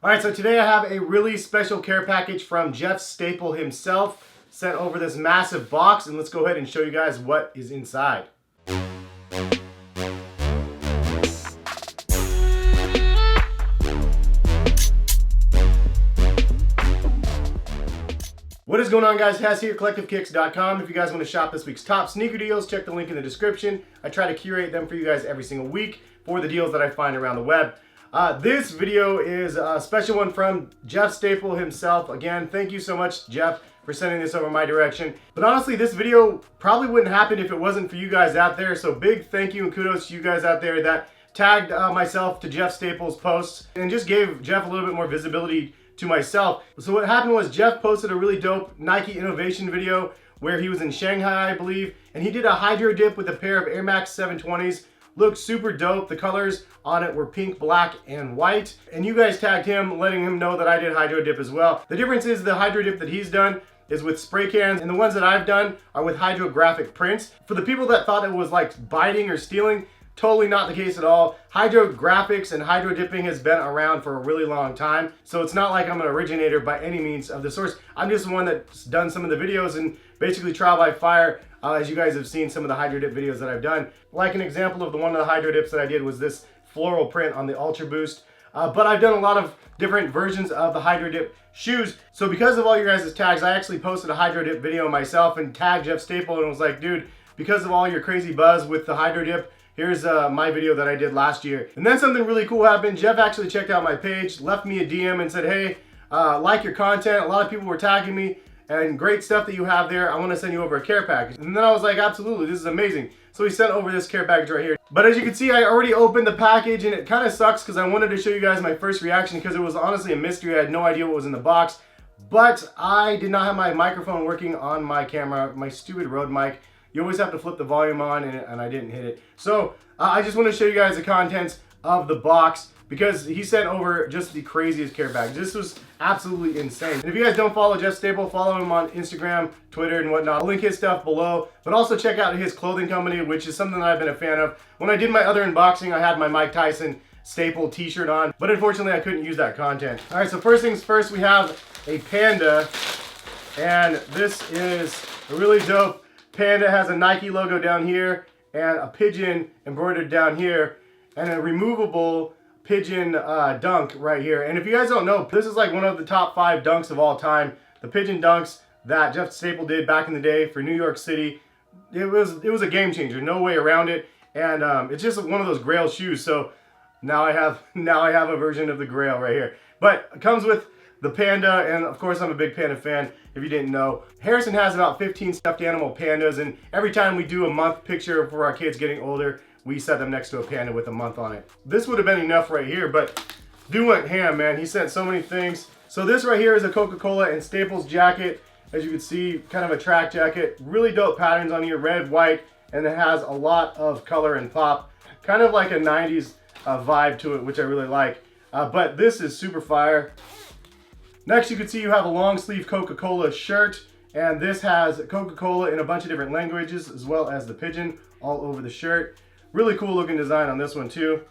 All right, so today I have a really special care package from Jeff Staple himself, sent over this massive box, and let's go ahead and show you guys what is inside. What is going on, guys? Hes here, CollectiveKicks.com. If you guys want to shop this week's top sneaker deals, check the link in the description. I try to curate them for you guys every single week for the deals that I find around the web. This video is a special one from Jeff Staple himself. Again, thank you so much, Jeff, for sending this over my direction. But honestly, this video probably wouldn't happen if it wasn't for you guys out there. So big thank you and kudos to you guys out there that tagged myself to Jeff Staple's posts and just gave Jeff a little bit more visibility to myself. So what happened was Jeff posted a really dope Nike innovation video where he was in Shanghai, I believe, and he did a hydro dip with a pair of Air Max 720s. Looked super dope. The colors on it were pink, black, and white. And you guys tagged him, letting him know that I did hydro dip as well. The difference is the hydro dip that he's done is with spray cans, and the ones that I've done are with hydrographic prints. For the people that thought it was like biting or stealing, totally not the case at all. Hydrographics and hydro dipping has been around for a really long time, so it's not like I'm an originator by any means of the source. I'm just one that's done some of the videos and basically trial by fire, as you guys have seen some of the hydro dip videos that I've done. Like an example of the one of the hydro dips that I did was this floral print on the Ultra Boost. But I've done a lot of different versions of the hydro dip shoes. So because of all your guys' tags, I actually posted a hydro dip video myself and tagged Jeff Staple and was like, dude, because of all your crazy buzz with the hydro dip, here's my video that I did last year. And then something really cool happened. Jeff actually checked out my page, left me a DM and said, hey, like your content. A lot of people were tagging me and great stuff that you have there. I want to send you over a care package. And then I was like, absolutely, this is amazing. So he sent over this care package right here. But as you can see, I already opened the package and it kind of sucks because I wanted to show you guys my first reaction because it was honestly a mystery. I had no idea what was in the box. But I did not have my microphone working on my camera, my stupid Rode mic. You always have to flip the volume on and I didn't hit it. So I just want to show you guys the contents of the box because he sent over just the craziest care package. This was absolutely insane. And if you guys don't follow Jeff Staple, follow him on Instagram, Twitter, and whatnot. I'll link his stuff below, but also check out his clothing company, which is something that I've been a fan of. When I did my other unboxing, I had my Mike Tyson Staple t-shirt on, but unfortunately I couldn't use that content. All right, so first things first, we have a Panda, and this is a really dope Panda. Has a Nike logo down here and a pigeon embroidered down here and a removable pigeon dunk right here. And if you guys don't know, this is like one of the top 5 dunks of all time. The pigeon dunks that Jeff Staple did back in the day for New York City. It was a game changer, no way around it. And it's just one of those Grail shoes. So now I have a version of the Grail right here. But it comes with the Panda, and of course I'm a big Panda fan, if you didn't know. Harrison has about 15 stuffed animal pandas, and every time we do a month picture for our kids getting older, we set them next to a panda with a month on it. This would have been enough right here, but dude went ham, man. He sent so many things. So this right here is a Coca-Cola and Staples jacket. As you can see, kind of a track jacket. Really dope patterns on here, red, white, and it has a lot of color and pop. Kind of like a 90s vibe to it, which I really like. But this is super fire. Next, you can see you have a long sleeve Coca-Cola shirt, and this has Coca-Cola in a bunch of different languages, as well as the pigeon all over the shirt. Really cool looking design on this one too.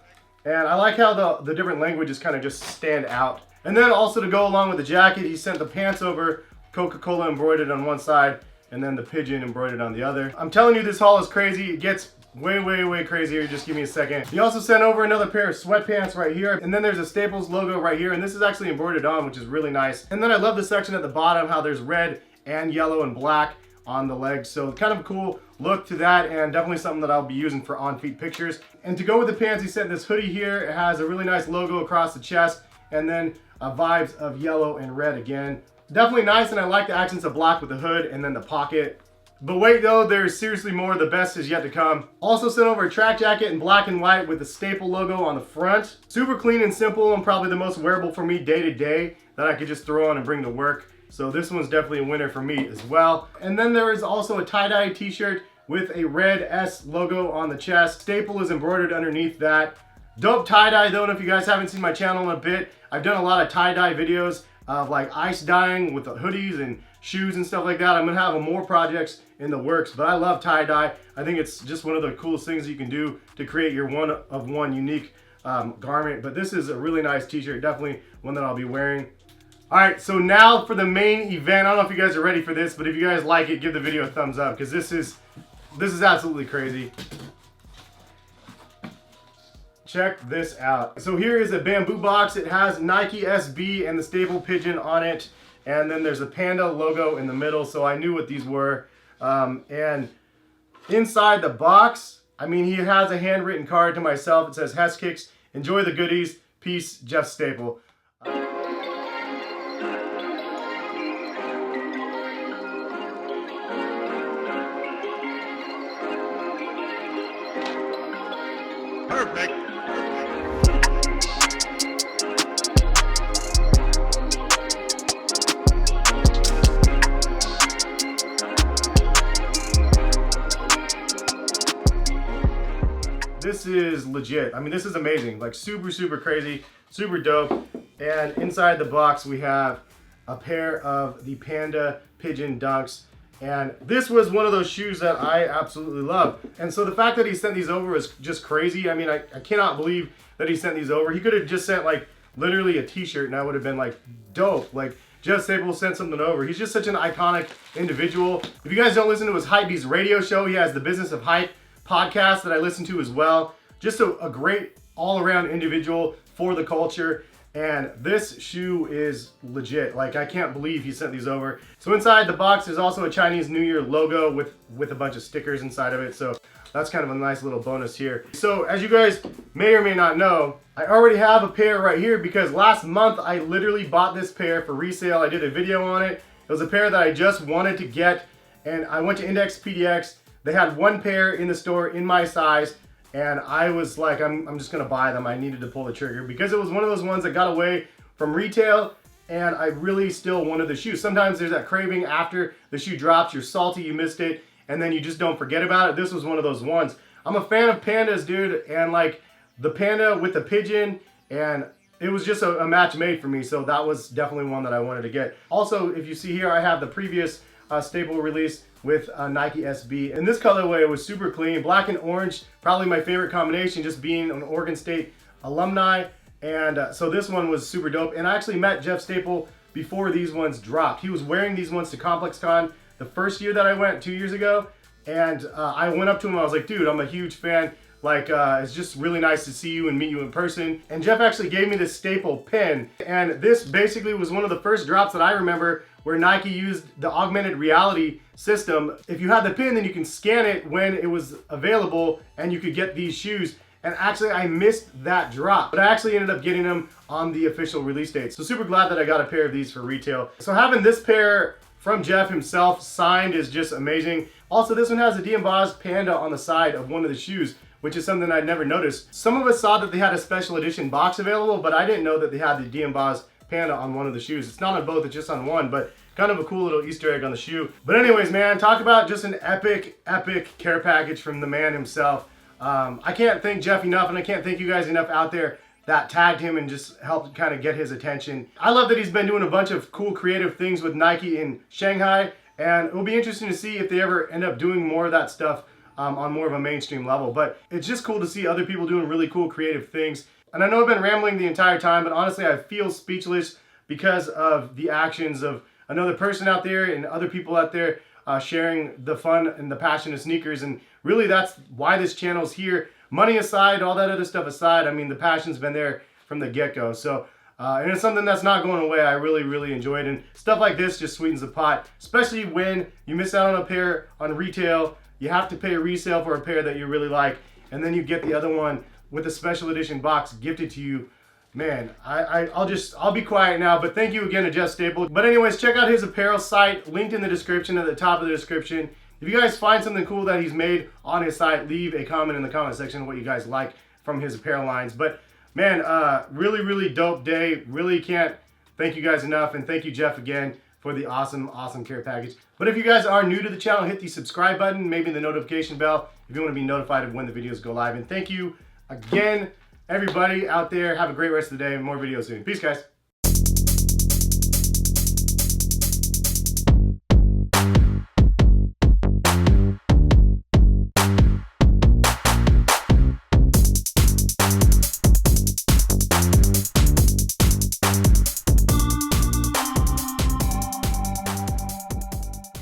And I like how the different languages kind of just stand out. And then also to go along with the jacket, he sent the pants over, Coca-Cola embroidered on one side, and then the pigeon embroidered on the other. I'm telling you, this haul is crazy. It gets way, way, way crazier. Just give me a second. He also sent over another pair of sweatpants right here. And then there's a Staples logo right here. And this is actually embroidered on, which is really nice. And then I love the section at the bottom, how there's red and yellow and black on the legs. So kind of a cool look to that, and definitely something that I'll be using for on-feet pictures. And to go with the pants, he sent this hoodie here. It has a really nice logo across the chest, and then vibes of yellow and red again. Definitely nice, and I like the accents of black with the hood and then the pocket. But wait though, there's seriously more. The best is yet to come. Also sent over a track jacket in black and white with the Staple logo on the front. Super clean and simple, and probably the most wearable for me day to day that I could just throw on and bring to work. So this one's definitely a winner for me as well. And then there is also a tie-dye t-shirt with a red S logo on the chest. Staple is embroidered underneath that. Dope tie-dye though, and if you guys haven't seen my channel in a bit, I've done a lot of tie-dye videos of like ice dyeing with the hoodies and shoes and stuff like that. I'm gonna have more projects in the works, but I love tie-dye. I think it's just one of the coolest things you can do to create your one-of-one unique garment, but this is a really nice t-shirt, definitely one that I'll be wearing. All right, so now for the main event. I don't know if you guys are ready for this, but if you guys like it, give the video a thumbs up, because this is absolutely crazy. Check this out. So here is a bamboo box. It has Nike SB and the staple Pigeon on it, and then there's a Panda logo in the middle, so I knew what these were. And inside the box, I mean, he has a handwritten card to myself. It says, Heskicks, enjoy the goodies, peace, Jeff Staple. Perfect. This is legit. I mean, this is amazing. Like super crazy, super dope. And inside the box we have a pair of the Panda Pigeon Dunks. And this was one of those shoes that I absolutely love. And so the fact that he sent these over is just crazy. I mean, I cannot believe that he sent these over. He could have just sent like literally a t-shirt and I would have been like dope. Like Jeff Staple sent something over. He's just such an iconic individual. If you guys don't listen to his Hypebeast radio show, he has the Business of Hype podcast that I listen to as well. Just a great all-around individual for the culture. And this shoe is legit. Like, I can't believe he sent these over. So inside the box is also a Chinese New Year logo with a bunch of stickers inside of it. So that's kind of a nice little bonus here. So as you guys may or may not know, I already have a pair right here because last month I literally bought this pair for resale. I did a video on it. It was a pair that I just wanted to get, and I went to IndexPDX. They had one pair in the store in my size, and I was like, I'm just gonna buy them. I needed to pull the trigger because it was one of those ones that got away from retail, and I really still wanted the shoe. Sometimes there's that craving after the shoe drops, you're salty, you missed it, and then you just don't forget about it. This was one of those ones. I'm a fan of Pandas, dude, and like the Panda with the Pigeon, and it was just a match made for me, so that was definitely one that I wanted to get. Also, if you see here, I have the previous staple release with Nike SB. In this colorway, it was super clean. Black and orange, probably my favorite combination, just being an Oregon State alumni. And so this one was super dope. And I actually met Jeff Staple before these ones dropped. He was wearing these ones to ComplexCon the first year that I went, 2 years ago. And I went up to him, I was like, dude, I'm a huge fan. Like, it's just really nice to see you and meet you in person. And Jeff actually gave me this Staple pin. And this basically was one of the first drops that I remember where Nike used the augmented reality system. If you had the pin, then you can scan it when it was available and you could get these shoes. And actually, I missed that drop, but I actually ended up getting them on the official release date. So super glad that I got a pair of these for retail. So having this pair from Jeff himself signed is just amazing. Also, this one has a de-embossed panda on the side of one of the shoes, which is something I'd never noticed. Some of us saw that they had a special edition box available, but I didn't know that they had the de-embossed panda on one of the shoes. It's not on both, it's just on one, but kind of a cool little Easter egg on the shoe. But anyways, man, talk about just an epic care package from the man himself. I can't thank Jeff enough, and I can't thank you guys enough out there that tagged him and just helped kind of get his attention. I love that he's been doing a bunch of cool creative things with Nike in Shanghai, and it will be interesting to see if they ever end up doing more of that stuff on more of a mainstream level. But it's just cool to see other people doing really cool creative things. And I know I've been rambling the entire time, but honestly, I feel speechless because of the actions of another person out there and other people out there sharing the fun and the passion of sneakers. And really, that's why this channel's here. Money aside, all that other stuff aside, I mean, the passion's been there from the get-go. So, and it's something that's not going away. I really enjoyed, and stuff like this just sweetens the pot, especially when you miss out on a pair on retail. You have to pay a resale for a pair that you really like, and then you get the other one with a special edition box gifted to you. Man, I'll be quiet now, but thank you again to Jeff Staple. But anyways, check out his apparel site, linked in the description, at the top of the description. If you guys find something cool that he's made on his site, leave a comment in the comment section what you guys like from his apparel lines. But man, really dope day. Really can't thank you guys enough, and thank you, Jeff, again for the awesome care package. But if you guys are new to the channel, hit the subscribe button, maybe the notification bell if you want to be notified of when the videos go live. And thank you again, everybody out there. Have a great rest of the day, and more videos soon. Peace, guys.